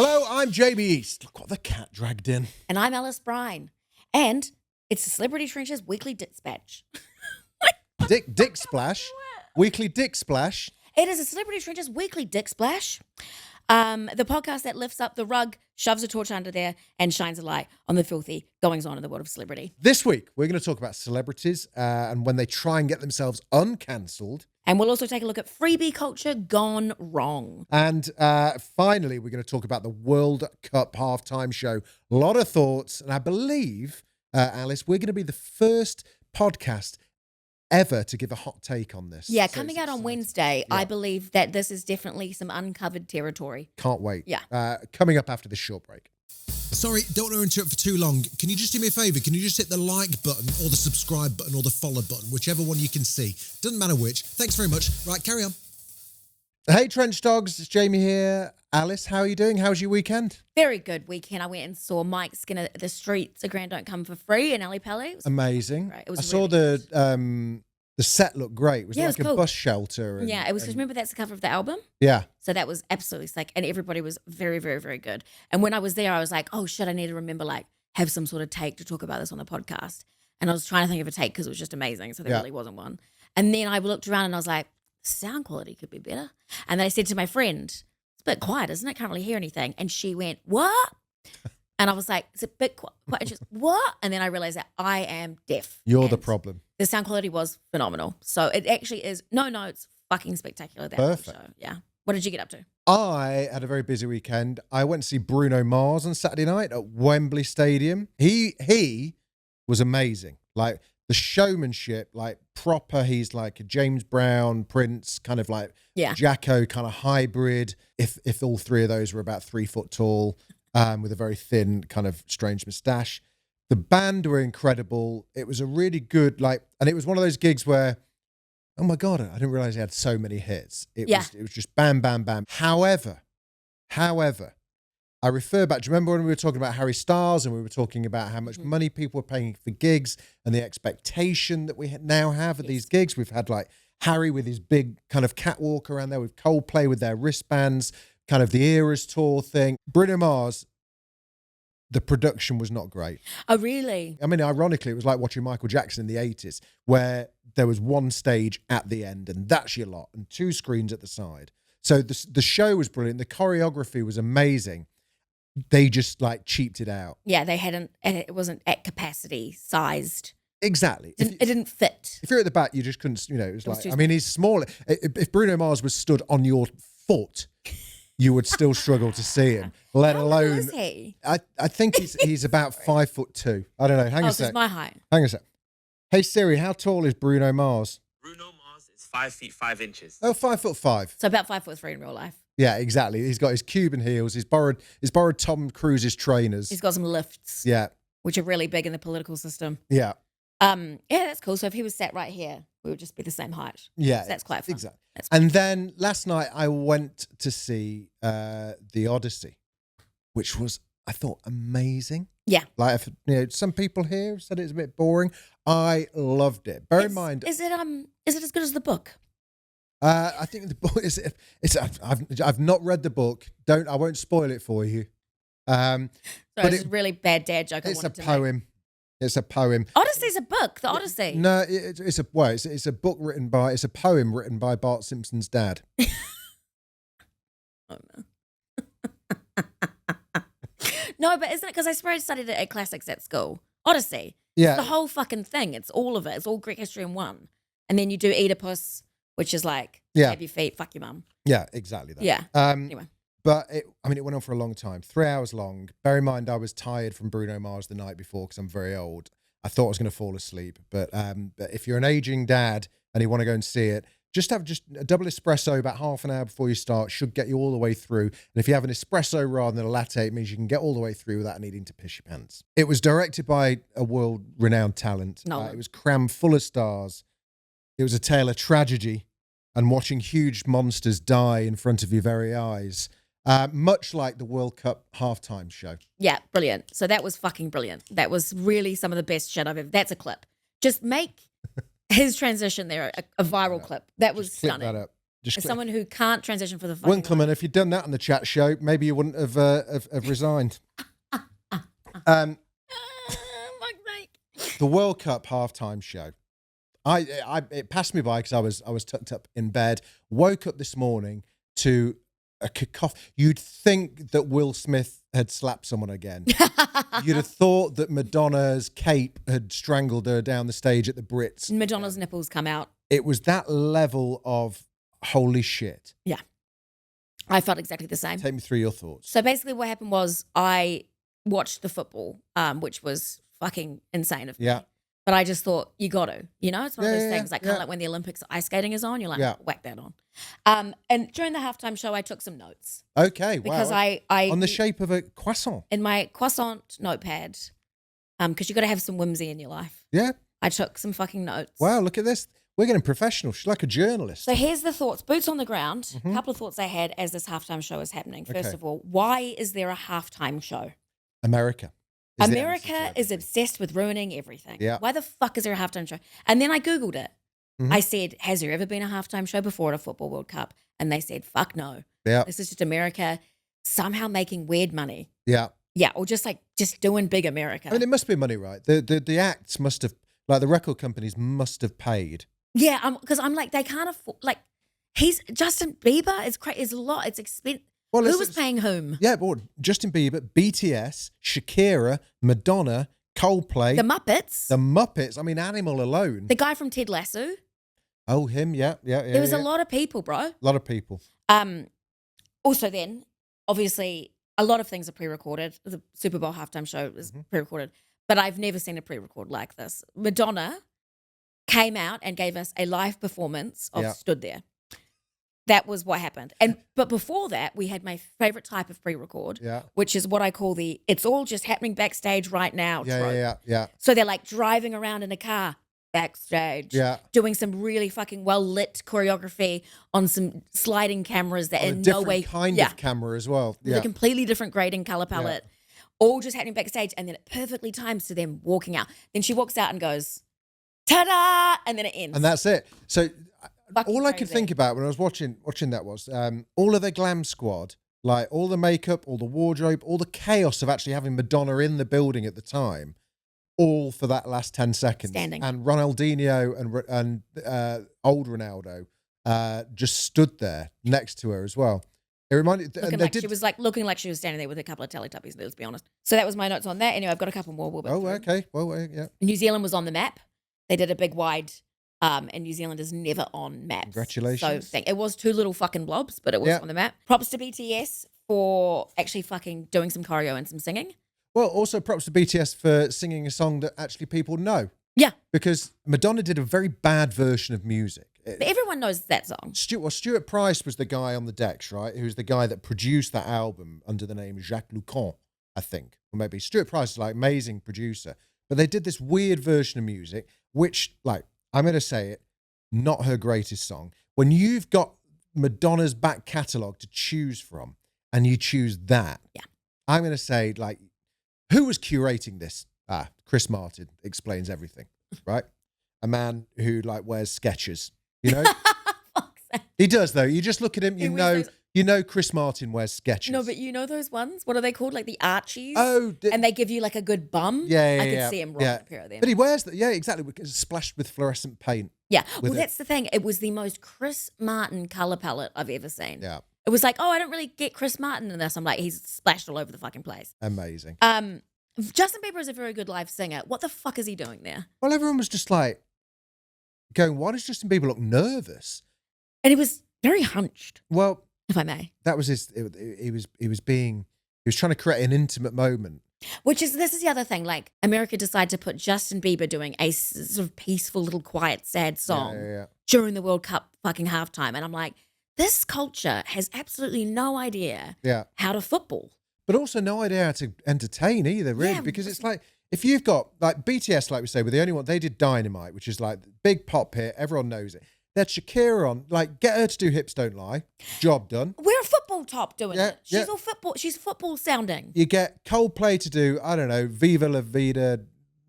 Hello, I'm Jamie East. Look what the cat dragged in. And I'm Alice Brine. And it's the Celebrity Trenches Weekly Dispatch. Dick Splash. Weekly Dick Splash. It is a Celebrity Trenches Weekly Dick Splash. The podcast that lifts up the rug, shoves a torch under there, and shines a light on the filthy goings-on in the world of celebrity. This week, we're going to talk about celebrities and when they try and get themselves uncancelled. And we'll also take a look at freebie culture gone wrong. And finally, we're going to talk about the World Cup halftime show. A lot of thoughts. And I believe, Alice, we're going to be the first podcast ever to give a hot take on this. Yeah, So coming it's out on exciting. Wednesday, Yeah. I believe that this is definitely some uncovered territory. Can't wait. Yeah. Coming up after this short break. Sorry, don't want to interrupt for too long. Can you just do me a favour? Can you just hit the like button or the subscribe button or the follow button, whichever one you can see. Doesn't matter which. Thanks very much. Right, carry on. Hey, Trench Dogs. It's Jamie here. Alice, how are you doing? How's your weekend? Very good weekend. I went and saw Mike Skinner, The Streets of Grand Don't Come for Free in Ali Pali. It was Amazing. great. It was I saw really the set looked great. It was Yeah, it like was a cool. bus shelter. And, Yeah, it was because and- remember that's the cover of the album? Yeah. So that was absolutely sick. And everybody was very, very, very good. And when I was there, I was like, oh shit, I need to remember, like, have some sort of take to talk about this on the podcast. And I was trying to think of a take because it was just amazing. So there Yeah. really wasn't one. And then I looked around and I was like, sound quality could be better. And then I said to my friend, it's a bit quiet, isn't it? Can't really hear anything. And she went, what? And I was like, it's a bit quiet. And she was, what? And then I realized that I am deaf. You're the And problem. The sound quality was phenomenal. So it actually is, no notes, fucking spectacular. That whole Perfect. show. Yeah. What did you get up to? I had a very busy weekend. I went to see Bruno Mars on Saturday night at Wembley Stadium. He was amazing. Like the showmanship, like proper. He's like a James Brown, Prince, kind of like Yeah. Jacko kind of hybrid. If all three of those were about 3 foot tall, with a very thin kind of strange moustache. The band were incredible. It was a really good and it was one of those gigs where, oh my God, I didn't realize he had so many hits. It was just bam, bam, bam. However, I refer back, do you remember when we were talking about Harry Styles and we were talking about how much money people were paying for gigs and the expectation that we now have at these gigs? We've had like Harry with his big kind of catwalk around there with Coldplay with their wristbands, kind of the Eras tour thing. Bruno Mars, the production was not great. Oh, really? I mean, ironically, it was like watching Michael Jackson in the 80s, where there was one stage at the end, and that's your lot, and 2 screens at the side. So the show was brilliant. The choreography was amazing. They just like cheaped it out. Yeah, they hadn't, and it wasn't at capacity sized. Exactly. It didn't fit. If you're at the back, you just couldn't, it was was like, too I mean, he's small. If Bruno Mars was stood on your foot, you would still struggle to see him, let How alone. tall is he? I think he's about 5'2". I don't know. Hang Oh, a so sec. it's my height. Hang a sec. Hey Siri, how tall is Bruno Mars? Bruno Mars is 5 feet 5 inches. Oh, 5'5". So about 5'3" in real life. Yeah, exactly. He's got his Cuban heels. He's borrowed Tom Cruise's trainers. He's got some lifts, Yeah, which are really big in the political system. yeah, Yeah, that's cool. So if he was sat right here, we would just be the same height. yeah. So that's quite fun. Exactly. That's And then last night I went to see the Odyssey, which was, I thought, amazing. Yeah. Like, some people here have said it's a bit boring. I loved it. Bear in mind, Is it as good as the book? I think the book is. I've not read the book. I won't spoil it for you. So But it's a really bad dad joke. I It's a wanted to make. poem. It's a poem. Odyssey's a book. The Odyssey. No, it's a book it's a poem written by Bart Simpson's dad. Oh, no. No, but isn't it because I studied it at classics at school? Odyssey. Yeah. The whole fucking thing. It's all of it. It's all Greek history in one. And then you do Oedipus, which is like, Yeah. stab your feet, fuck your mum. Yeah, exactly that. Yeah. Anyway. But it went on for a long time, 3 hours long. Bear in mind, I was tired from Bruno Mars the night before because I'm very old. I thought I was going to fall asleep. But if you're an aging dad and you want to go and see it, just have a double espresso about half an hour before you start. Should get you all the way through. And if you have an espresso rather than a latte, it means you can get all the way through without needing to piss your pants. It was directed by a world-renowned talent. Nolan. It was crammed full of stars. It was a tale of tragedy and watching huge monsters die in front of your very eyes. Much like the World Cup halftime show. Yeah, brilliant. So that was fucking brilliant. That was really some of the best shit I've ever. That's a clip. Just make his transition there a viral clip. That was Clip stunning. that up. Just As someone who can't transition for the fucking Winkleman, if you'd done that on the chat show, maybe you wouldn't have resigned. Fuck's sake. The World Cup halftime show. It passed me by because I was tucked up in bed. Woke up this morning to a cacophony. You'd think that Will Smith had slapped someone again. You'd have thought that Madonna's cape had strangled her down the stage at the Brits. Madonna's nipples come out. It was that level of holy shit. Yeah. I felt exactly the same. Take me through your thoughts. So basically what happened was I watched the football, which was fucking insane of me. Yeah. But I just thought, you got to. You know, it's one of those Yeah, things, like kind of like when the Olympics ice skating is on, you're like, Yeah. whack that on. And during the halftime show, I took some notes. Okay, Because wow. I On the shape of a croissant. in my croissant notepad, because you got to have some whimsy in your life. Yeah. I took some fucking notes. Wow, look at this. We're getting professional. She's like a journalist. So here's the thoughts. Boots on the ground. A couple of thoughts I had as this halftime show is happening. First Okay. of all, why is there a halftime show? America. is the answer to America is everything. obsessed with ruining everything. Yeah. Why the fuck is there a halftime show? And then I Googled it. Mhm. I said, has there ever been a halftime show before at a football World Cup? And they said, fuck no. Yeah. This is just America somehow making weird money. Yeah. Yeah, or just doing big America. I mean, it must be money, right? The acts must have, like the record companies must have paid. Yeah, because I'm like, they can't afford, like, he's Justin Bieber is a lot. It's expensive. Well, Who it's- was paying whom? Yeah, but Justin Bieber, BTS, Shakira, Madonna, Coldplay, The Muppets. the Muppets. I mean, Animal alone. The guy from Ted Lasso. Oh, him. Yeah. There was a lot of people, bro. A lot of people. Also then, obviously, a lot of things are pre-recorded. The Super Bowl halftime show is pre-recorded, but I've never seen a pre-record like this. Madonna came out and gave us a live performance of Yeah. Stood There. That was what happened. But before that, we had my favorite type of pre-record, Yeah. which is what I call the "it's all just happening backstage right now" trope. Yeah. So they're like driving around in a car backstage, Yeah. doing some really fucking well lit choreography on some sliding cameras that On a in no different way kind yeah, of camera as well. with Yeah. a completely different grading color palette, all just happening backstage, and then it perfectly times to them walking out. Then she walks out and goes, "Ta-da!" and then it ends. And that's it. So Fucking all I could crazy. think about when I was watching that was all of the glam squad, like all the makeup, all the wardrobe, all the chaos of actually having Madonna in the building at the time, all for that last 10 seconds. Standing. And Ronaldinho and old Ronaldo just stood there next to her as well. It reminded and looking they like did, she was looking like she was standing there with a couple of Teletubbies. Let's be honest. So that was my notes on that. Anyway, I've got a couple more. We'll Oh, through. okay. Well, yeah. New Zealand was on the map. They did a big wide, and New Zealand is never on maps. Congratulations. So it was two little fucking blobs, but it was Yeah. on the map. Props to BTS for actually fucking doing some choreo and some singing. Well, also props to BTS for singing a song that actually people know. Yeah, Because Madonna did a very bad version of music. but everyone knows that song. Stuart Price was the guy on the decks, right? Who's the guy that produced that album under the name Jacques Lucan, I think. Or maybe Stuart Price is like amazing producer. But they did this weird version of music, which, like, I'm going to say it, not her greatest song. When you've got Madonna's back catalogue to choose from and you choose that, Yeah. I'm going to say, like, who was curating this? Chris Martin explains everything, right? A man who, like, wears Skechers, you know? Fuck's sake. He does, though. You just look at him, He wears those- you know Chris Martin wears Skechers. No, but you know those ones? What are they called? Like the Archies? Oh, and they give you like a good bum? yeah, I could yeah, see him rocking yeah. a pair of them. But he wears that, yeah, exactly, because it's splashed with fluorescent paint. Yeah. with Well, it. that's the thing. It was the most Chris Martin color palette I've ever seen. Yeah, It was like, oh, I don't really get Chris Martin in this. I'm like, he's splashed all over the fucking place. amazing. Justin Bieber is a very good live singer. What the fuck is he doing there? Well, everyone was just like going, why does Justin Bieber look nervous? And he was very hunched, Well, if I may. that was he was trying to create an intimate moment. This is the other thing. Like, America decided to put Justin Bieber doing a sort of peaceful, little, quiet, sad song Yeah. during the World Cup fucking halftime. And I'm like, this culture has absolutely no idea Yeah. how to football. But also no idea how to entertain either, really, Yeah. because it's like, if you've got, like, BTS, like we say, were the only one, they did Dynamite, which is like big pop hit, everyone knows it. They had Shakira on, like, get her to do Hips Don't Lie, job done. We're a football top doing Yeah, it. She's yeah. all football. She's football sounding. You get Coldplay to do, I don't know, Viva La Vida.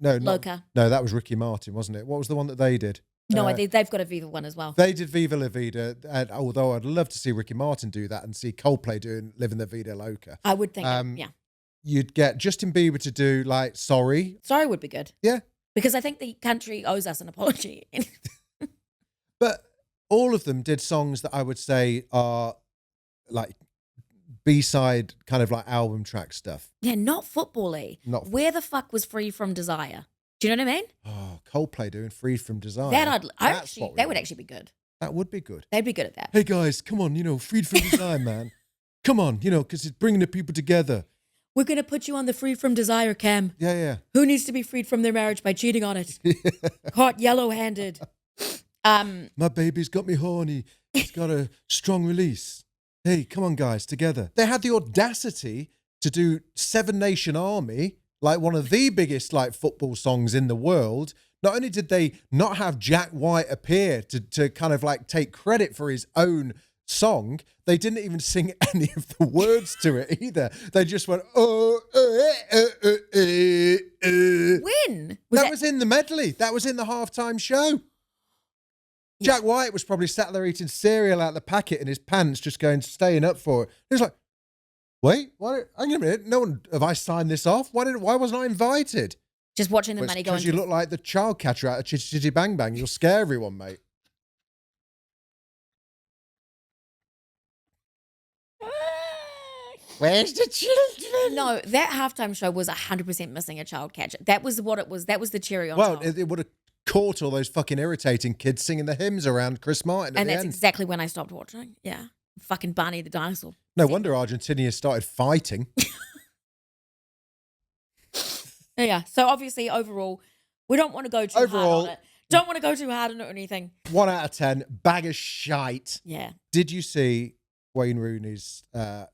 No, not, Loca. no, that was Ricky Martin, wasn't it? What was the one that they did? No, they've got a Viva one as well. They did Viva La Vida, and although I'd love to see Ricky Martin do that and see Coldplay doing Living the Vida Loca. I would think, yeah. You'd get Justin Bieber to do like Sorry. Sorry would be good. Yeah. Because I think the country owes us an apology. But all of them did songs that I would say are like B-side kind of like album track stuff. Yeah, not football-y. Where the fuck was Free From Desire? Do you know what I mean? Oh, Coldplay doing Free From Desire. That would actually be good. That would be good. They'd be good at that. Hey guys, come on, Freed From Desire, man. Come on, because it's bringing the people together. We're going to put you on the Free From Desire cam. Yeah. Who needs to be freed from their marriage by cheating on it? Caught yellow-handed. My baby's got me horny. It's got a strong release. Hey, come on, guys, together. They had the audacity to do Seven Nation Army, like one of the biggest like football songs in the world. Not only did they not have Jack White appear to kind of like take credit for his own song, they didn't even sing any of the words to it either. They just went, When? That was in the medley. That was in the halftime show. Yeah. Jack White was probably sat there eating cereal out the packet in his pants, just staying up for it. He was like, wait, hang on a minute. Have I signed this off? Why wasn't I invited? Just watching the money going. Because you look like the child catcher out of Chitty Chitty Bang Bang. You'll scare everyone, mate. Where's the children? No, that halftime show was 100% missing a child catcher. That was what it was. That was the cherry on top. Well, it would have caught all those fucking irritating kids singing the hymns around Chris Martin at and the that's end. Exactly when I stopped watching. Yeah. Fucking Barney the dinosaur. No wonder Argentina started fighting. Yeah. So obviously, overall, we don't want to go too hard on it. Don't want to go too hard on it or anything. 1 out of 10, bag of shite. Yeah. Did you see Wayne Rooney's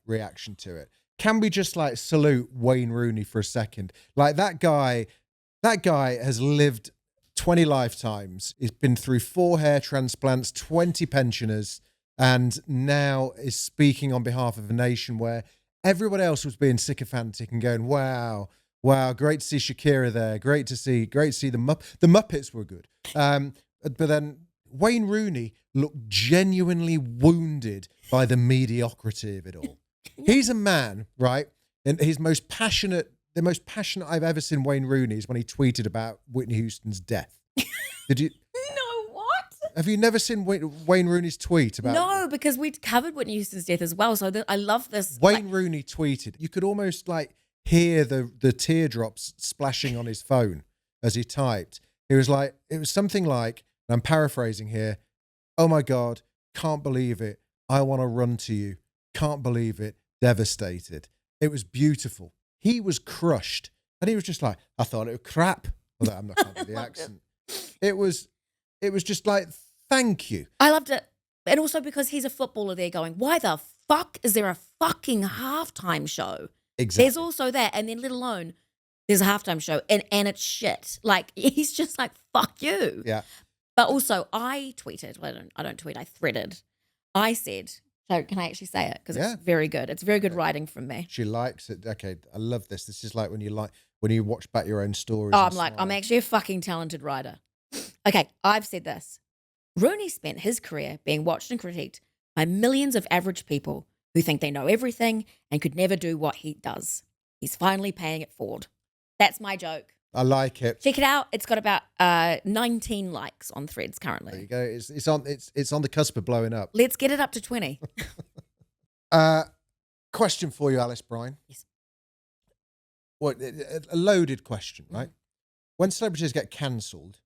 reaction to it? Can we just like salute Wayne Rooney for a second? Like that guy has lived 20 lifetimes. He's been through 4 hair transplants, 20 pensioners, and now is speaking on behalf of a nation where everyone else was being sycophantic and going, wow, great to see Shakira there. Great to see the Muppets were good. But then Wayne Rooney looked genuinely wounded by the mediocrity of it all. He's a man, right? And the most passionate I've ever seen Wayne Rooney is when he tweeted about Whitney Houston's death. Did you? No, what? Have you never seen Wayne Rooney's tweet about? No, because we covered Whitney Houston's death as well. So I love this. Wayne Rooney tweeted. You could almost like hear the teardrops splashing on his phone as he typed. It was something like, and I'm paraphrasing here, oh my God, can't believe it. I want to run to you. Can't believe it. Devastated. It was beautiful. He was crushed. And he was just like, I thought it was crap. Although I'm not going to do the accent. It was just like, thank you. I loved it. And also because he's a footballer there going, why the fuck is there a fucking halftime show? Exactly. There's also that. And then let alone there's a halftime show and it's shit. Like he's just like, fuck you. Yeah. But also I tweeted, well, I don't tweet, I threaded. I said, so can I actually say it? Because it's very good. It's very good writing from me. She likes it. Okay, I love this. This is like when you watch back your own stories. Oh, I'm actually a fucking talented writer. Okay, I've said this. Rooney spent his career being watched and critiqued by millions of average people who think they know everything and could never do what he does. He's finally paying it forward. That's my joke. I like it. Check it out. It's got about 19 likes on Threads currently. There you go. It's on the cusp of blowing up. Let's get it up to 20. Question for you, Alice Bryan. Yes. What a loaded question, right? When celebrities get cancelled,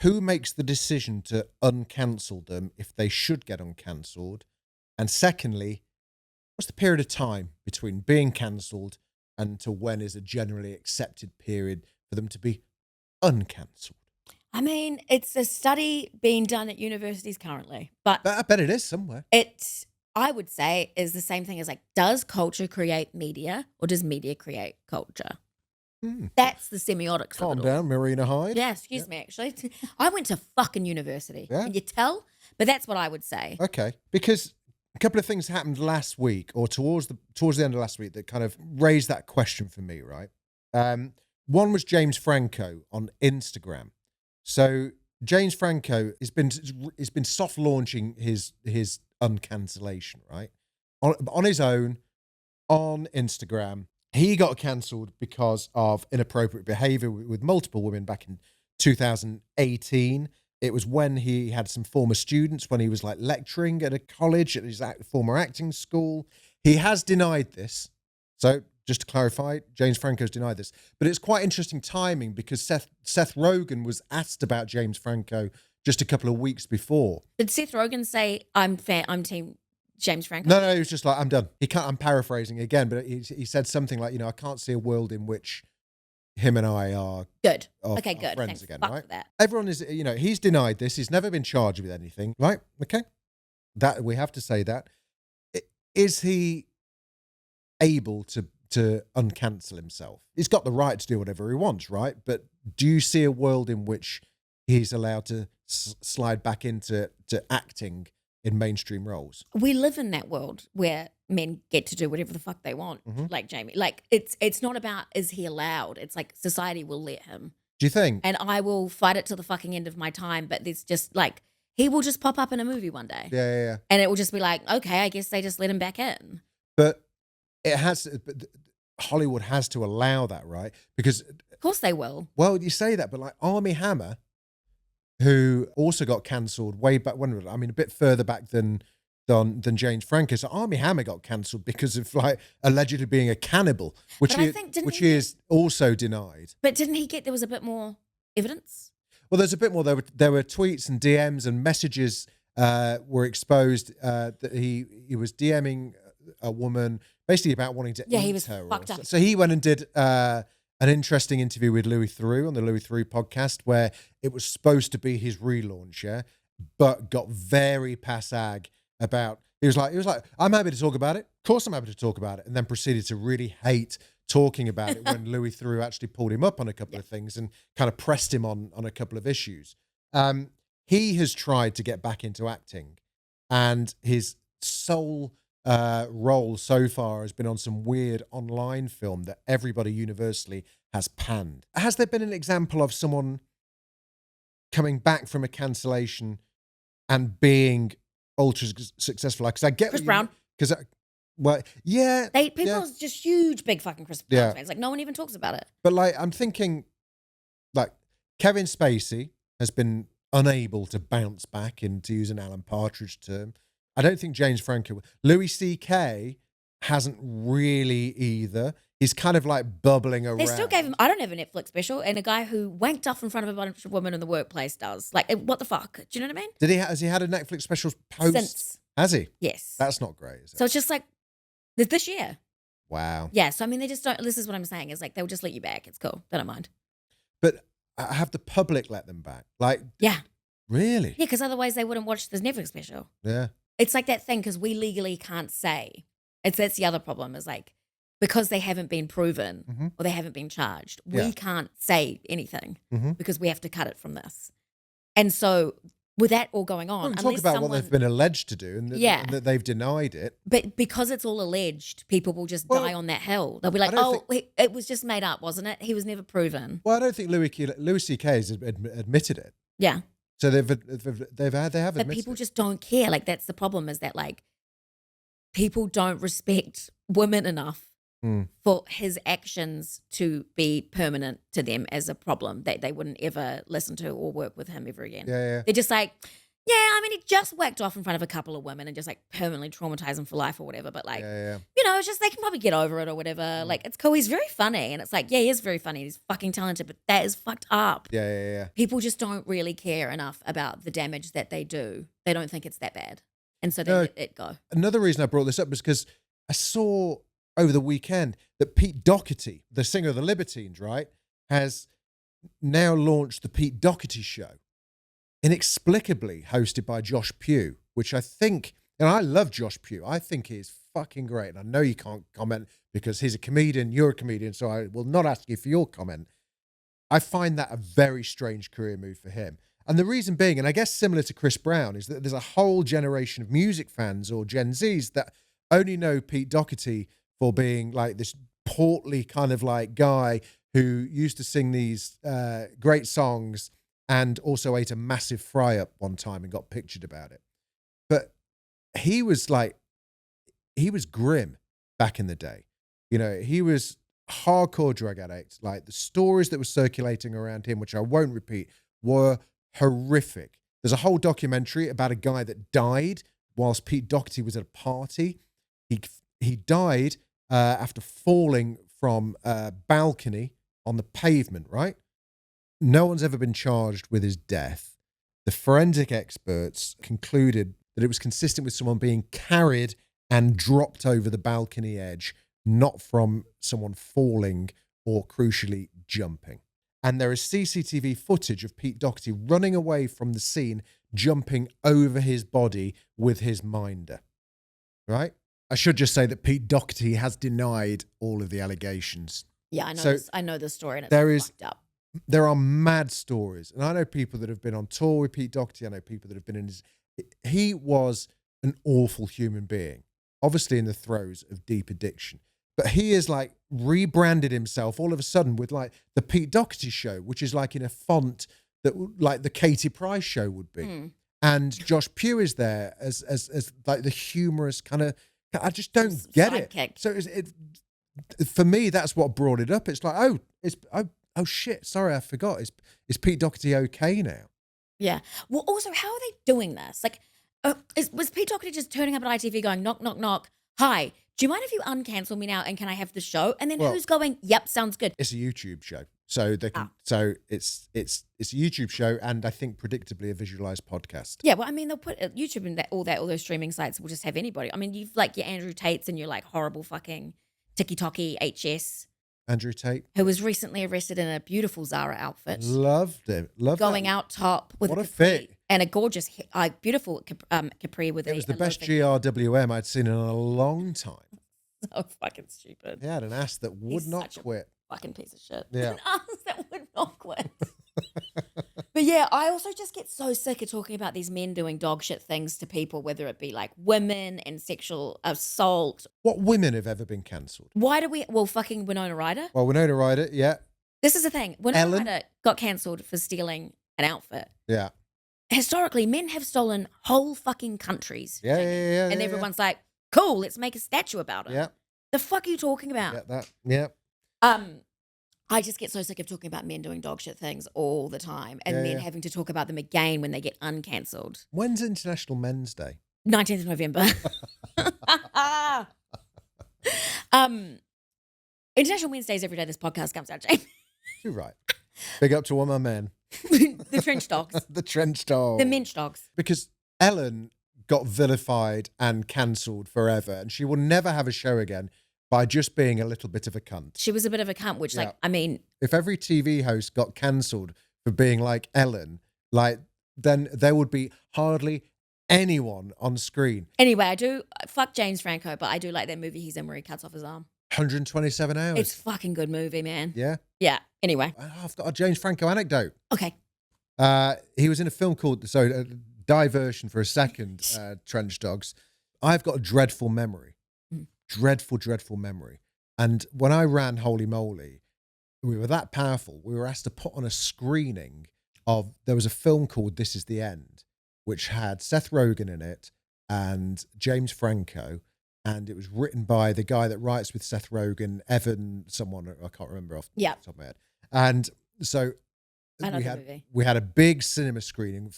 who makes the decision to uncancel them if they should get uncancelled? And secondly, what's the period of time between being cancelled and to when is a generally accepted period for them to be uncancelled? I mean, it's a study being done at universities currently, but I bet it is somewhere. I would say, is the same thing as like, does culture create media or does media create culture? That's the semiotics Calm of it all. down, Marina Hyde. Yeah, excuse me, actually. I went to fucking university. Yeah. Can you tell? But that's what I would say. Okay, because a couple of things happened last week or towards the end of last week that kind of raised that question for me, right? One was James Franco on Instagram. So James Franco has been soft launching his uncancellation, right? On his own, on Instagram. He got cancelled because of inappropriate behavior with multiple women back in 2018. It was when he had some former students, when he was like lecturing at a college, at his former acting school. He has denied this. So just to clarify, James Franco's denied this. But it's quite interesting timing because Seth Rogen was asked about James Franco just a couple of weeks before. Did Seth Rogen say, I'm team James Franco? No, he was just like, I'm done. I'm paraphrasing again, but he said something like, I can't see a world in which him and I are good. Are Okay, good. friends Thanks. again, Fuck right? for that. Everyone is, he's denied this. He's never been charged with anything, right? Okay. That we have to say that. Is he able to uncancel himself? He's got the right to do whatever he wants, right? But do you see a world in which he's allowed to slide back into acting in mainstream roles? We live in that world where men get to do whatever the fuck they want, like Jamie. Like it's not about is he allowed. It's like society will let him. Do you think? And I will fight it to the fucking end of my time. But there's just like he will just pop up in a movie one day. Yeah. And it will just be like, okay, I guess they just let him back in. But Hollywood has to allow that, right? Because Of course they will. well, you say that, but like Armie Hammer, who also got cancelled way back when, I mean, a bit further back than James Franco. So Armie Hammer got cancelled because of like allegedly being a cannibal, which he is also denied. But didn't he get, there was a bit more evidence? Well, there's a bit more. There were tweets and DMs and messages were exposed that he was DMing a woman basically about wanting to eat he was her. fucked up. So he went and did an interesting interview with Louis Theroux on the Louis Theroux podcast, where it was supposed to be his relaunch, yeah, but got very passag about. He was like, I'm happy to talk about it. Of course, I'm happy to talk about it, and then proceeded to really hate talking about it when Louis Theroux actually pulled him up on a couple of things and kind of pressed him on a couple of issues. He has tried to get back into acting, and his sole role so far has been on some weird online film that everybody universally has panned. Has there been an example of someone coming back from a cancellation and being ultra successful? Because I get Chris Brown. Yeah. People are just huge, big fucking Chris Brown fans. Like no one even talks about it. But like, I'm thinking, like Kevin Spacey has been unable to bounce back, and to use an Alan Partridge term. I don't think James Franco. Louis C.K. hasn't really either. He's kind of like bubbling around. They still gave him, I don't have a Netflix special, and a guy who wanked off in front of a bunch of women in the workplace does. Like, what the fuck? Do you know what I mean? Has he had a Netflix special post? Since. Has he? Yes. That's not great, is it? So it's just like, this year. Wow. Yeah, so I mean, they just don't, this is what I'm saying, is like, they'll just let you back. It's cool. They don't mind. But have the public let them back? Like, yeah. Really? Yeah, because otherwise they wouldn't watch this Netflix special. Yeah. It's like that thing, because we legally can't say. That's the other problem, is like, because they haven't been proven or they haven't been charged, we can't say anything because we have to cut it from this. And so with that all going on, we talk about what they've been alleged to do and that they've denied it. But because it's all alleged, people will just die on that hill. They'll be like, it was just made up, wasn't it? He was never proven. Well, I don't think Louis C.K. has admitted it. Yeah. So they have admitted But people just don't care. Like, that's the problem, is that like people don't respect women enough for his actions to be permanent to them as a problem that they wouldn't ever listen to or work with him ever again. Yeah. They're just like, yeah, I mean, he just whacked off in front of a couple of women and just like permanently traumatized them for life or whatever. But like, you know, it's just, they can probably get over it or whatever. Like, it's cool. He's very funny. And it's like, yeah, he is very funny. He's fucking talented, but that is fucked up. Yeah. People just don't really care enough about the damage that they do. They don't think it's that bad. And so they let it go. Another reason I brought this up is because I saw over the weekend that Pete Doherty, the singer of the Libertines, right, has now launched the Pete Doherty Show, inexplicably hosted by Josh Pugh, which I think, and I love Josh Pugh. I think he's fucking great. And I know you can't comment because he's a comedian, you're a comedian, so I will not ask you for your comment. I find that a very strange career move for him. And the reason being, and I guess similar to Chris Brown, is that there's a whole generation of music fans or Gen Zs that only know Pete Doherty for being like this portly kind of like guy who used to sing these great songs and also ate a massive fry up one time and got pictured about it. But he was grim back in the day. You know, he was hardcore drug addict. Like, the stories that were circulating around him, which I won't repeat, were horrific. There's a whole documentary about a guy that died whilst Pete Doherty was at a party. He died after falling from a balcony on the pavement, right? No one's ever been charged with his death. The forensic experts concluded that it was consistent with someone being carried and dropped over the balcony edge, not from someone falling or, crucially, jumping. And there is CCTV footage of Pete Doherty running away from the scene, jumping over his body with his minder, right? I should just say that Pete Doherty has denied all of the allegations. Yeah, I know. So I know the story, and it's fucked up. There are mad stories, and I know people that have been on tour with Pete Doherty. I know people that have been in his. He was an awful human being, obviously in the throes of deep addiction. But he is like rebranded himself all of a sudden with like the Pete Doherty show, which is like in a font that like the Katie Price show would be. And Josh Pugh is there as like the humorous kind of. I just don't get Sidekick. it. So for me, that's what brought it up. It's like, oh shit, sorry, I forgot. Is Pete Doherty okay now? Yeah. Well, also, how are they doing this? Like, was Pete Doherty just turning up at ITV going, knock, knock, knock, hi, do you mind if you uncancel me now and can I have the show? And then who's going, yep, sounds good. It's a YouTube show. So they can, so it's a YouTube show, and I think predictably a visualized podcast. Yeah, well, I mean, they'll put YouTube and all those streaming sites will just have anybody. I mean, you've like your Andrew Tates and your like horrible fucking TikTok-y HS. Andrew Tate, who was recently arrested in a beautiful Zara outfit. Loved it. Loved going that. out top with what a capri, fit and a gorgeous, beautiful capri with it was the best GRWM I'd seen in a long time. So fucking stupid. He had an ass that would not quit. Fucking piece of shit. Yeah. An ass that would not quit. But yeah, I also just get so sick of talking about these men doing dog shit things to people, whether it be like women and sexual assault. What women have ever been cancelled? Why do we? Well, fucking Winona Ryder. Well, Winona Ryder, yeah. This is the thing. Winona Ryder got cancelled for stealing an outfit. Yeah. Historically, men have stolen whole fucking countries. Yeah. And everyone's like, cool, let's make a statue about it. Yeah. The fuck are you talking about? Yeah. I just get so sick of talking about men doing dog shit things all the time and men having to talk about them again when they get uncancelled. When's International Men's Day? 19th of November. International Men's Day is every day this podcast comes out, James. You're right. Big up to all my men. The trench dogs. The trench dogs. The mensch dogs. Because Ellen got vilified and cancelled forever, and she will never have a show again by just being a little bit of a cunt. She was a bit of a cunt, which, like, I mean... If every TV host got cancelled for being like Ellen, like, then there would be hardly anyone on screen. Anyway, I do... Fuck James Franco, but I do like that movie he's in where he cuts off his arm. 127 hours. It's a fucking good movie, man. Yeah? Yeah. Anyway. I've got a James Franco anecdote. Okay. He was in a film called... So, diversion for a second, Trench Dogs. I've got a dreadful memory. Dreadful memory. And when I ran Holy Moly, we were that powerful. We were asked to put on a screening of, there was a film called This Is the End, which had Seth Rogen in it and James Franco. And it was written by the guy that writes with Seth Rogen, Evan, someone, I can't remember off the top of my head. And so we had a big cinema screening.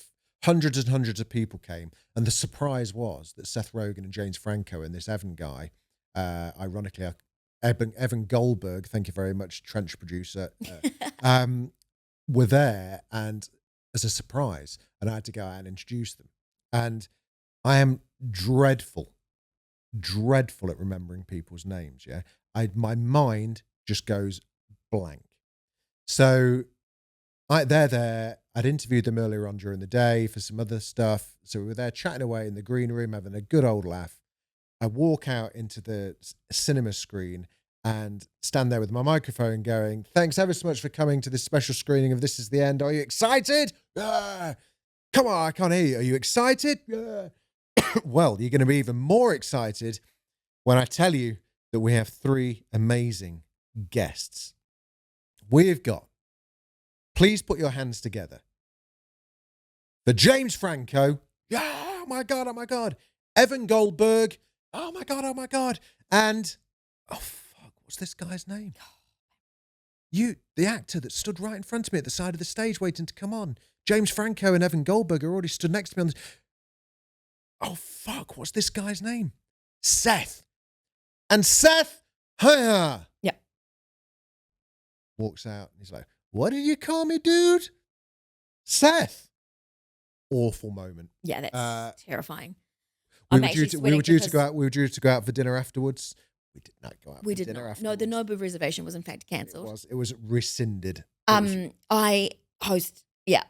Hundreds and hundreds of people came. And the surprise was that Seth Rogen and James Franco and this Evan guy, ironically, Evan Goldberg, thank you very much, Trench producer, were there and as a surprise, and I had to go out and introduce them. And I am dreadful at remembering people's names. Yeah, my mind just goes blank. So they're there. I'd interviewed them earlier on during the day for some other stuff. So we were there chatting away in the green room, having a good old laugh. I walk out into the cinema screen and stand there with my microphone going, thanks ever so much for coming to this special screening of This Is the End. Are you excited? Come on, I can't hear you. Are you excited? Well, you're going to be even more excited when I tell you that we have 3 amazing guests. We've got, please put your hands together For James Franco, yeah, oh my God. Evan Goldberg, oh my God. And, oh fuck, what's this guy's name? The actor that stood right in front of me at the side of the stage waiting to come on. James Franco and Evan Goldberg are already stood next to me on this. Oh fuck, what's this guy's name? Seth. And Seth, yeah, walks out and he's like, what did you call me, dude? Seth. Awful moment. Yeah, that's terrifying. We were due to go out for dinner afterwards. We did not go out for dinner afterwards. No, the Nobu reservation was in fact cancelled. It was rescinded. I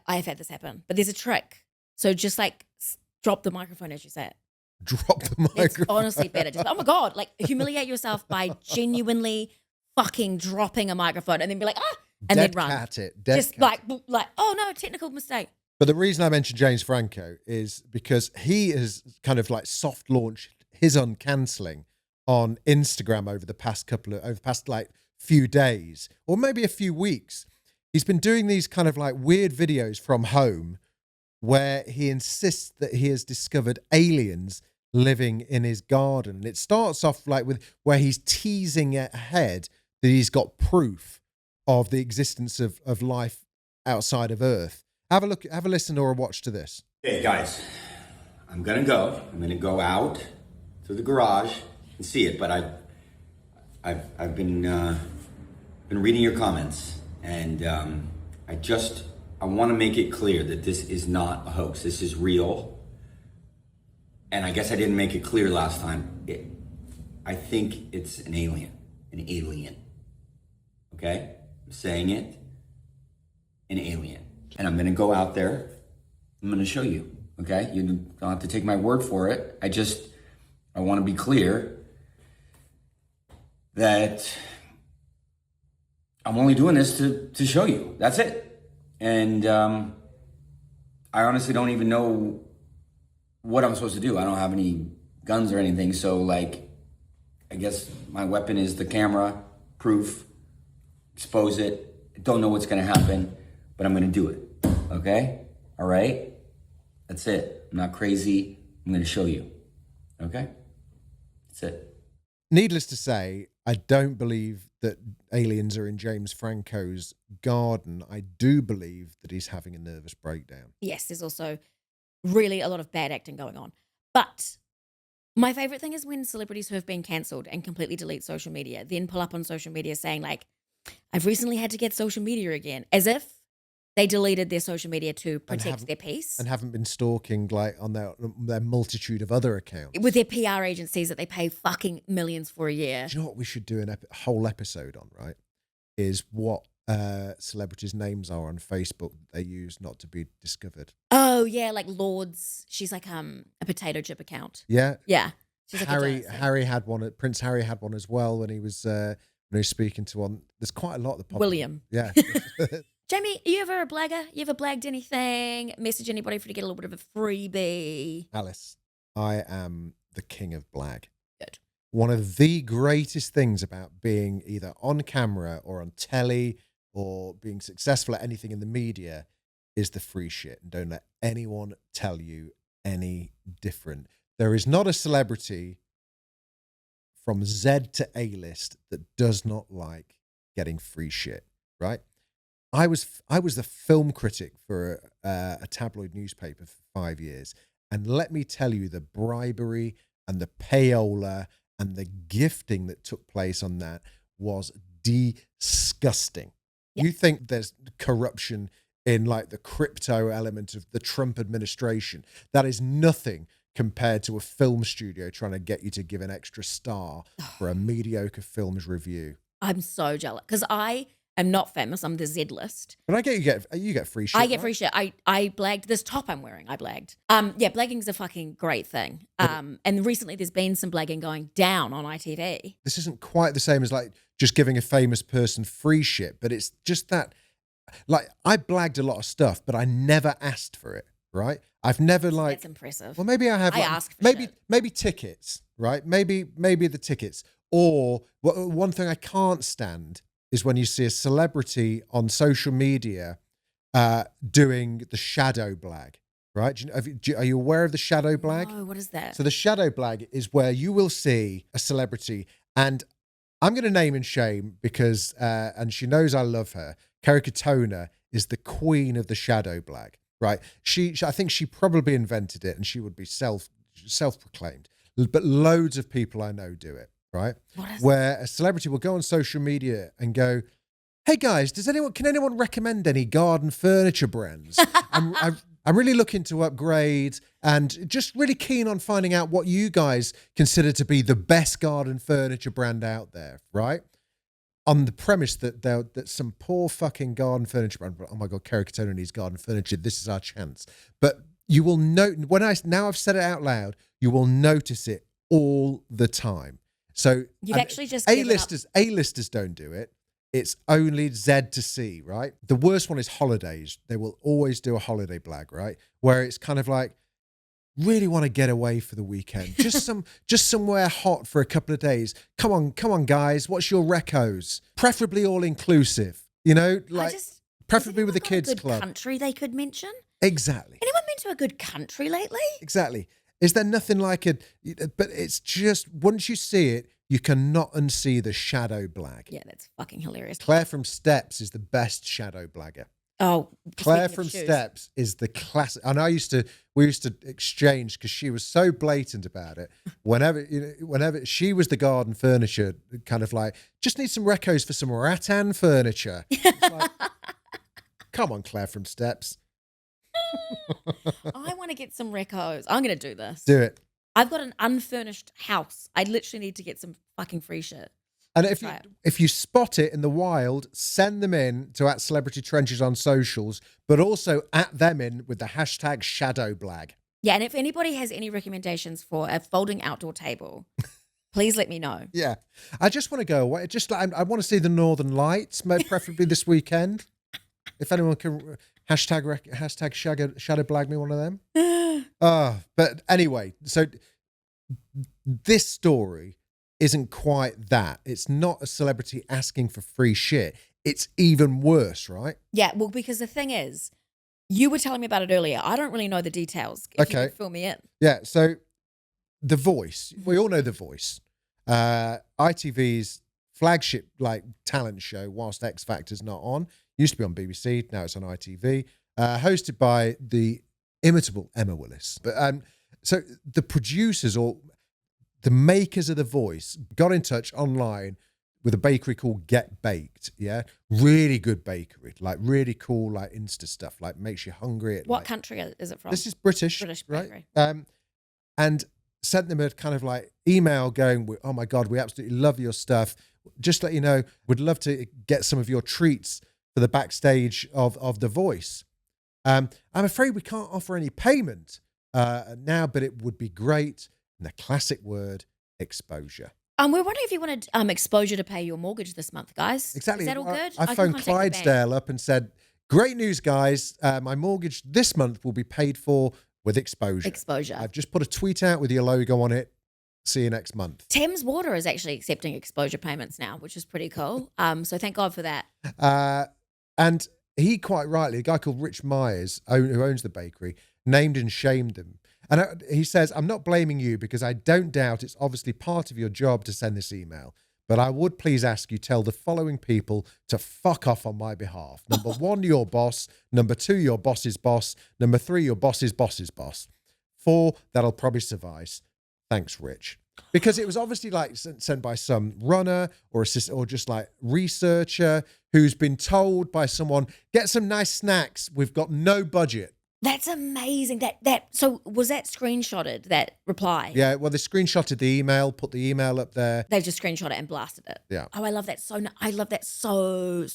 have had this happen, but there's a trick. So just like drop the microphone as you say it. Drop the microphone. It's honestly better. Just, oh my God, like humiliate yourself by genuinely fucking dropping a microphone and then be like, and then run. Like, oh no, technical mistake. But the reason I mentioned James Franco is because he has kind of like soft launched his uncancelling on Instagram over the past like few days or maybe a few weeks. He's been doing these kind of like weird videos from home where he insists that he has discovered aliens living in his garden. And it starts off like with where he's teasing ahead that he's got proof of the existence of life outside of Earth. Have a listen or a watch to this. Hey guys, I'm gonna go out to the garage and see it, but I've been reading your comments, and I want to make it clear that this is not a hoax. This is real, and I guess I didn't make it clear last time. I think it's an alien. Okay, I'm saying it, an alien. And I'm going to go out there. I'm going to show you, okay? You don't have to take my word for it. I want to be clear that I'm only doing this to show you. That's it. And I honestly don't even know what I'm supposed to do. I don't have any guns or anything. So, like, I guess my weapon is the camera, proof, expose it. I don't know what's going to happen, but I'm going to do it. Okay? All right? That's it. I'm not crazy. I'm going to show you. Okay? That's it. Needless to say, I don't believe that aliens are in James Franco's garden. I do believe that he's having a nervous breakdown. Yes, there's also really a lot of bad acting going on. But my favorite thing is when celebrities who have been cancelled and completely delete social media then pull up on social media saying like, I've recently had to get social media again, as if they deleted their social media to protect their peace. And haven't been stalking like on their multitude of other accounts. With their PR agencies that they pay fucking millions for a year. Do you know what we should do a whole episode on, right? Is what celebrities' names are on Facebook that they use not to be discovered. Oh, yeah, like Lords. She's like a potato chip account. Yeah? Yeah. She's like Harry had one. Prince Harry had one as well when he was speaking to one. There's quite a lot of the pop. William. Yeah. Jamie, are you ever a blagger? You ever blagged anything? Message anybody for to get a little bit of a freebie? Alice, I am the king of blag. Good. One of the greatest things about being either on camera or on telly or being successful at anything in the media is the free shit. And don't let anyone tell you any different. There is not a celebrity from Z to A-list that does not like getting free shit, right? I was the film critic for a tabloid newspaper for 5 years. And let me tell you, the bribery and the payola and the gifting that took place on that was disgusting. Yeah. You think there's corruption in like the crypto element of the Trump administration. That is nothing compared to a film studio trying to get you to give an extra star for a mediocre film's review. I'm so jealous because I am not famous. I'm the Z list. But I get you get free shit. I get free shit. I blagged this top I'm wearing. I blagged. Yeah, blagging's a fucking great thing. And recently there's been some blagging going down on ITV. This isn't quite the same as like just giving a famous person free shit, but it's just that like I blagged a lot of stuff, but I never asked for it, right? I've never like. That's impressive. Well, maybe I have. I like, asked for maybe tickets, right? Maybe the tickets. Or one thing I can't stand is when you see a celebrity on social media doing the shadow blag, right? Are you aware of the shadow blag? Oh, what is that? So the shadow blag is where you will see a celebrity, and I'm going to name and shame because, and she knows I love her. Kerry Katona is the queen of the shadow blag, right? I think she probably invented it, and she would be self-proclaimed. But loads of people I know do it, right? Where a celebrity will go on social media and go, "Hey guys, can anyone recommend any garden furniture brands? I'm really looking to upgrade and just really keen on finding out what you guys consider to be the best garden furniture brand out there," right? On the premise that some poor fucking garden furniture brand, oh my God, Kerry Katona needs garden furniture. This is our chance. But you will note now I've said it out loud, you will notice it all the time. So You've actually just A-listers don't do it. It's only Z to C, right? The worst one is holidays. They will always do a holiday blag, right? Where it's kind of like, really want to get away for the weekend. Just somewhere hot for a couple of days. Come on, guys. What's your recos? Preferably all inclusive. You know, like preferably with the kids club. Country they could mention. Exactly. Anyone been to a good country lately? Exactly. Is there nothing like it? But it's just, once you see it, you cannot unsee the shadow blag. Yeah, that's fucking hilarious. Claire from Steps is the best shadow blagger. Oh, Claire from Steps is the classic. And we used to exchange because she was so blatant about it. Whenever she was the garden furniture, kind of like, just need some recos for some rattan furniture. It's like, come on, Claire from Steps. I want to get some recos. I'm going to do this. Do it. I've got an unfurnished house. I literally need to get some fucking free shit. And if you spot it in the wild, send them in to @CelebrityTrenches on socials, but also @them in with the hashtag #shadowblag. Yeah, and if anybody has any recommendations for a folding outdoor table, please let me know. Yeah, I just want to go away. Just like I want to see the Northern Lights, preferably this weekend. If anyone can hashtag shadowblag me one of them. But anyway, so this story isn't quite that. It's not a celebrity asking for free shit. It's even worse, right? Yeah, well, because the thing is, you were telling me about it earlier. I don't really know the details. If you could fill me in. Yeah, so The Voice. We all know The Voice. ITV's flagship talent show, whilst X Factor's not on. Used to be on BBC, now it's on ITV. Hosted by the inimitable Emma Willis. But so the producers or the makers of The Voice got in touch online with a bakery called Get Baked. Yeah, really good bakery, like really cool, like Insta stuff, like makes you hungry. What country is it from? This is British bakery. Right? And sent them a kind of like email going, "Oh my God, we absolutely love your stuff. Just let you know, would love to get some of your treats for the backstage of The Voice. I'm afraid we can't offer any payment now, but it would be great." And the classic word, exposure. We're wondering if you wanted exposure to pay your mortgage this month, guys. Exactly. Is that all good? I phoned Clydesdale up and said, "Great news, guys. My mortgage this month will be paid for with exposure. I've just put a tweet out with your logo on it. See you next month." Thames Water is actually accepting exposure payments now, which is pretty cool. So thank God for that. And he quite rightly, a guy called Rich Myers, who owns the bakery, named and shamed them. And he says, "I'm not blaming you because I don't doubt it's obviously part of your job to send this email. But I would please ask you tell the following people to fuck off on my behalf. Number 1, your boss. Number 2, your boss's boss. Number 3, your boss's boss's boss. 4, that'll probably suffice. Thanks, Rich." Because it was obviously like sent by some runner or assistant or just like researcher who's been told by someone, "Get some nice snacks. We've got no budget." That's amazing. So was that screenshotted, that reply? Yeah, well, they screenshotted the email, put the email up there. They just screenshot it and blasted it. Yeah. Oh, I love that I love that so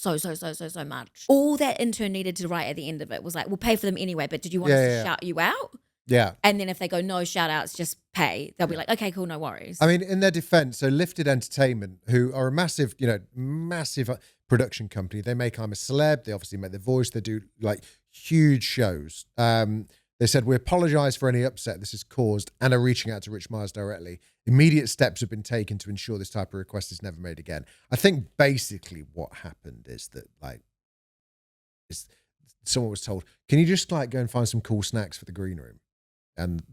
much. All that intern needed to write at the end of it was like, "We'll pay for them anyway, but did you want us to shout you out?" Yeah. And then if they go, "No shout outs, just pay," they'll be like, "Okay, cool, no worries." I mean, in their defense, so Lifted Entertainment, who are a massive production company, they make I'm a Celeb, they obviously make The Voice, they do like huge shows. They said, "We apologize for any upset this has caused and are reaching out to Rich Myers directly. Immediate steps have been taken to ensure this type of request is never made again." I think basically what happened is that someone was told, can you just like go and find some cool snacks for the green room? And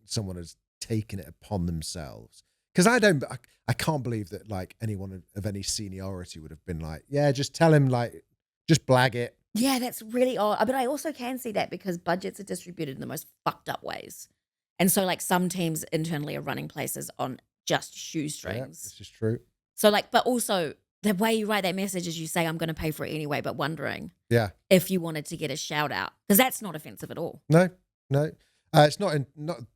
someone has taken it upon themselves. Because I can't believe that like anyone of any seniority would have been like, yeah, just tell him, like, just blag it. Yeah, that's really odd. But I also can see that because budgets are distributed in the most fucked up ways. And so like some teams internally are running places on just shoestrings. Yeah, this is true. So like, but also the way you write that message is you say, I'm going to pay for it anyway, but wondering if you wanted to get a shout out. Because that's not offensive at all. No. It's not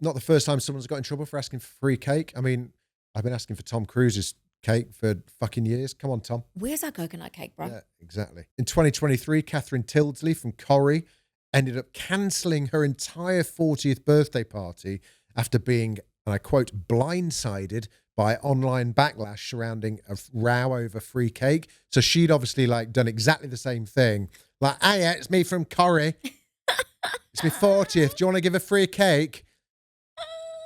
the first time someone's got in trouble for asking for free cake. I mean, I've been asking for Tom Cruise's cake for fucking years. Come on, Tom. Where's our coconut cake, bro? Yeah, exactly. In 2023, Catherine Tildesley from Corrie ended up cancelling her entire 40th birthday party after being, and I quote, blindsided by online backlash surrounding a row over free cake. So she'd obviously like done exactly the same thing. Like, hey, it's me from Corrie. It's my 40th. Do you want to give a free cake?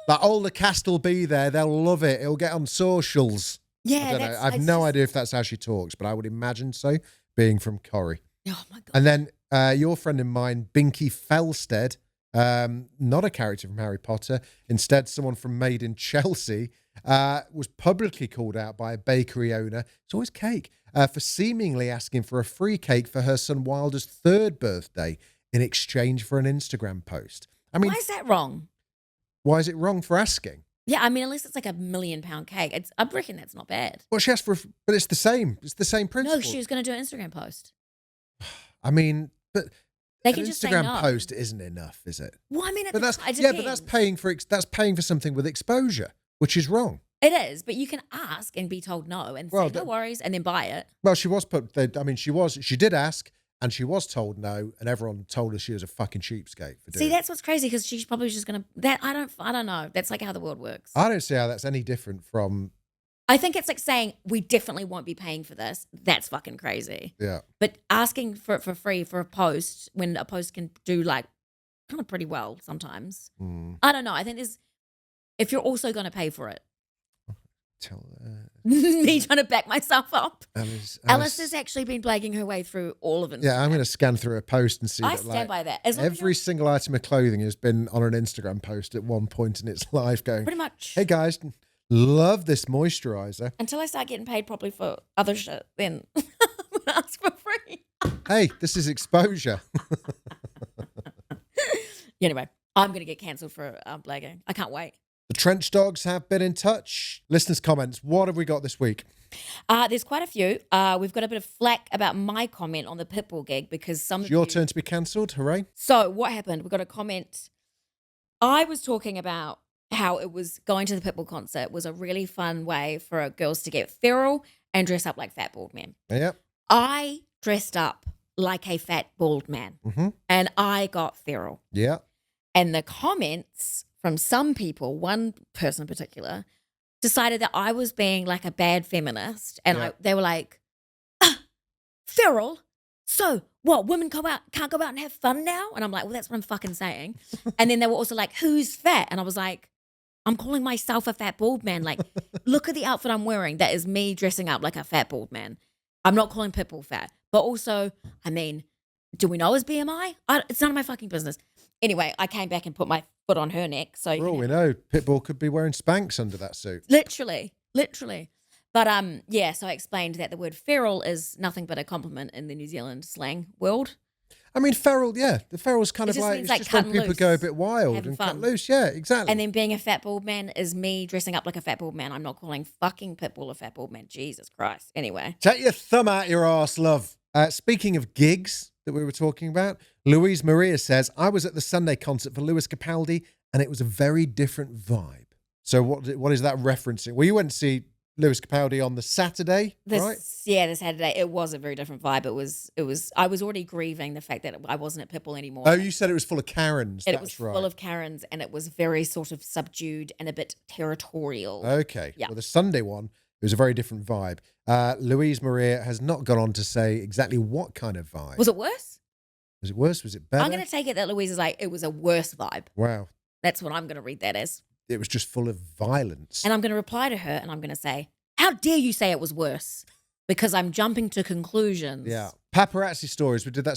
Like, all the cast will be there. They'll love it. It'll get on socials. Yeah, I don't know. I have no idea if that's how she talks, but I would imagine so, being from Corrie. Oh, my God. And then your friend of mine, Binky Felstead, not a character from Harry Potter, instead someone from Made in Chelsea, was publicly called out by a bakery owner, it's always cake, for seemingly asking for a free cake for her son Wilder's 3rd birthday in exchange for an Instagram post. I mean, why is that wrong? Why is it wrong for asking? Yeah, I mean, unless it's like a £1 million cake, I reckon that's not bad. Well, she asked for, but it's the same. It's the same principle. No, she was going to do an Instagram post. I mean, but they an can just say Instagram no. post isn't enough, is it? Well, I mean, but that's paying for something with exposure, which is wrong. It is, but you can ask and be told no and say no worries and then buy it. Well, she did ask. And she was told no, and everyone told her she was a fucking cheapskate for doing it. See, that's what's crazy because she's probably just going to. I don't know. That's like how the world works. I don't see how that's any different from. I think it's like saying we definitely won't be paying for this. That's fucking crazy. Yeah. But asking for it for free for a post when a post can do like kind of pretty well sometimes. I don't know. I think if you're also going to pay for it. Me trying to back myself up. Alice has actually been blagging her way through all of it. Yeah, I'm going to scan through a post and see. I stand by that. Every single item of clothing has been on an Instagram post at one point in its life going, pretty much. Hey guys, love this moisturizer. Until I start getting paid properly for other shit, then I'm going to ask for free. Hey, this is exposure. Anyway, I'm going to get cancelled for blagging. I can't wait. The Trench Dogs have been in touch. Listeners' comments. What have we got this week? There's quite a few. We've got a bit of flack about my comment on the Pitbull gig because It's your turn to be cancelled. Hooray. So what happened? We got a comment. I was talking about how it was going to the Pitbull concert was a really fun way for girls to get feral and dress up like fat bald men. Yep. I dressed up like a fat bald man and I got feral. Yeah. And the comments from some people, one person in particular, decided that I was being like a bad feminist. And they were like, feral? So what, women can't go out and have fun now? And I'm like, well, that's what I'm fucking saying. And then they were also like, who's fat? And I was like, I'm calling myself a fat bald man. Like, look at the outfit I'm wearing. That is me dressing up like a fat bald man. I'm not calling Pitbull fat. But also, I mean, do we know his BMI? It's none of my fucking business. Anyway, I came back and put my foot on her neck. So for all we know, Pitbull could be wearing Spanx under that suit. Literally. But so I explained that the word feral is nothing but a compliment in the New Zealand slang world. I mean, feral, yeah. The feral's kind of like, means it's like just when people loose, go a bit wild and cut loose. Yeah, exactly. And then being a fat bald man is me dressing up like a fat bald man. I'm not calling fucking Pitbull a fat bald man. Jesus Christ. Anyway. Take your thumb out your arse, love. Speaking of gigs that we were talking about, Louise Maria says, I was at the Sunday concert for Lewis Capaldi and it was a very different vibe. So what is that referencing? Well, you went to see Lewis Capaldi on the Saturday, right? Yeah, the Saturday. It was a very different vibe. It was. I was already grieving the fact that I wasn't at Pitbull anymore. Oh, you said it was full of Karens. It was full of Karens and it was very sort of subdued and a bit territorial. Okay. Yeah. Well, the Sunday one, it was a very different vibe. Louise Maria has not gone on to say exactly what kind of vibe. Was it worse? Was it worse? Was it better? I'm going to take it that Louise is like, it was a worse vibe. Wow. That's what I'm going to read that as. It was just full of violence. And I'm going to reply to her and I'm going to say, how dare you say it was worse? Because I'm jumping to conclusions. Yeah. Paparazzi stories. We did the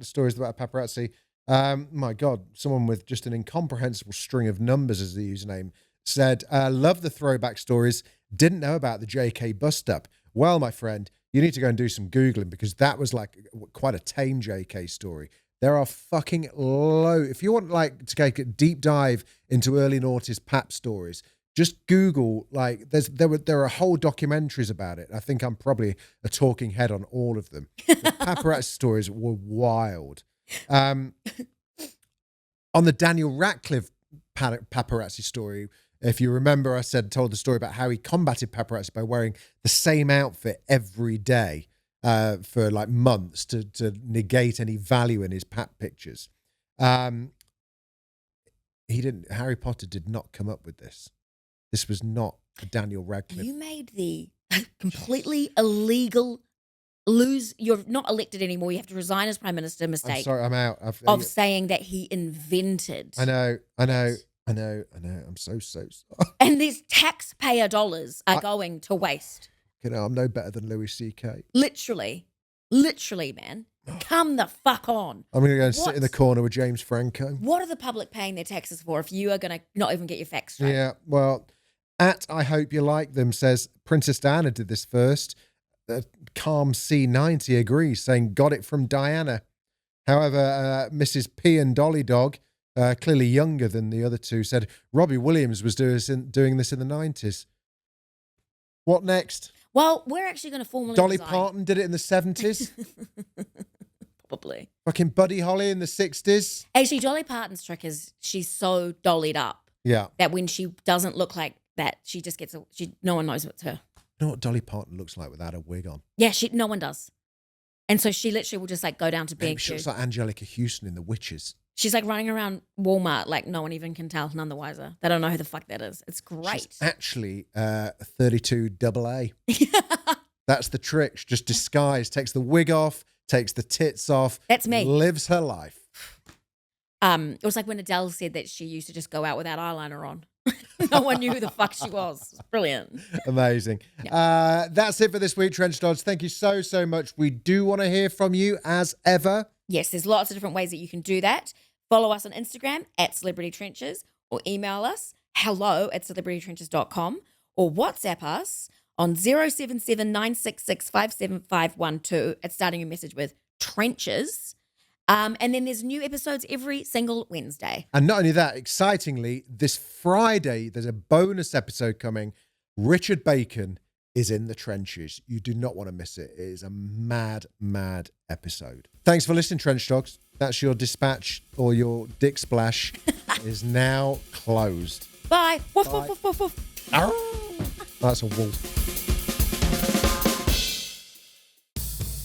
stories about paparazzi. My God, someone with just an incomprehensible string of numbers as the username said, love the throwback stories. Didn't know about the JK bust up. Well, my friend, you need to go and do some Googling because that was like quite a tame JK story. There are fucking if you want like to take a deep dive into early noughties pap stories, just Google, like there are whole documentaries about it. I think I'm probably a talking head on all of them. The paparazzi stories were wild. On the Daniel Radcliffe paparazzi story, if you remember, I told the story about how he combated paparazzi by wearing the same outfit every day for like months to negate any value in his pap pictures. Harry Potter did not come up with this. This was not a Daniel Radcliffe. You made the completely illegal you're not elected anymore. You have to resign as Prime Minister mistake. I'm sorry, I'm out. Of saying that he invented. I know. I'm so sorry. And these taxpayer dollars are going to waste. You know, I'm no better than Louis C.K. Literally, man. Come the fuck on. I'm going to go and sit in the corner with James Franco. What are the public paying their taxes for if you are going to not even get your facts straight? Yeah, well, I Hope You Like Them says Princess Diana did this first. Calm C90 agrees, saying got it from Diana. However, Mrs. P and Dolly Dog, clearly younger than the other two, said Robbie Williams was doing this in the 90s. What next? Well, we're actually going to formally Dolly resign. Parton did it in the 70s. Probably. Fucking Buddy Holly in the 60s. Actually, Dolly Parton's trick is she's so dollied up Yeah. that when she doesn't look like that, she just gets no one knows it's her. You know what Dolly Parton looks like without a wig on? Yeah, no one does. And so she literally will just like go down to Maybe she B&Q. looks like Angelica Houston in The Witches. She's like running around Walmart like no one even can tell, none the wiser. They don't know who the fuck that is. It's great. She's actually 32 AA. That's the trick. She just disguised, takes the wig off, takes the tits off. That's me. Lives her life. It was like when Adele said that she used to just go out without eyeliner on. No one knew who the fuck she was. It's brilliant. Amazing. Yeah. That's it for this week, Trench Dogs. Thank you so much. We do want to hear from you as ever. Yes, there's lots of different ways that you can do that. Follow us on Instagram @CelebrityTrenches or email us hello@celebritytrenches.com or WhatsApp us on 077 966 57512 at starting your message with Trenches. And then there's new episodes every single Wednesday. And not only that, excitingly, this Friday, there's a bonus episode coming. Richard Bacon is in the trenches. You do not want to miss it. It is a mad, mad episode. Thanks for listening, Trench Dogs. That's your dispatch or your dick splash is now closed. Bye. Woof, Bye. woof, woof, woof, woof. That's a wolf.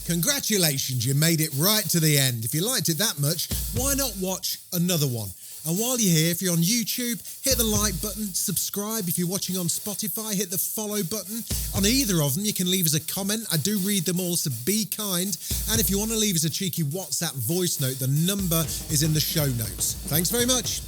Congratulations, you made it right to the end. If you liked it that much, why not watch another one? And while you're here, if you're on YouTube, hit the like button, subscribe. If you're watching on Spotify, hit the follow button. On either of them, you can leave us a comment. I do read them all, so be kind. And if you want to leave us a cheeky WhatsApp voice note, the number is in the show notes. Thanks very much.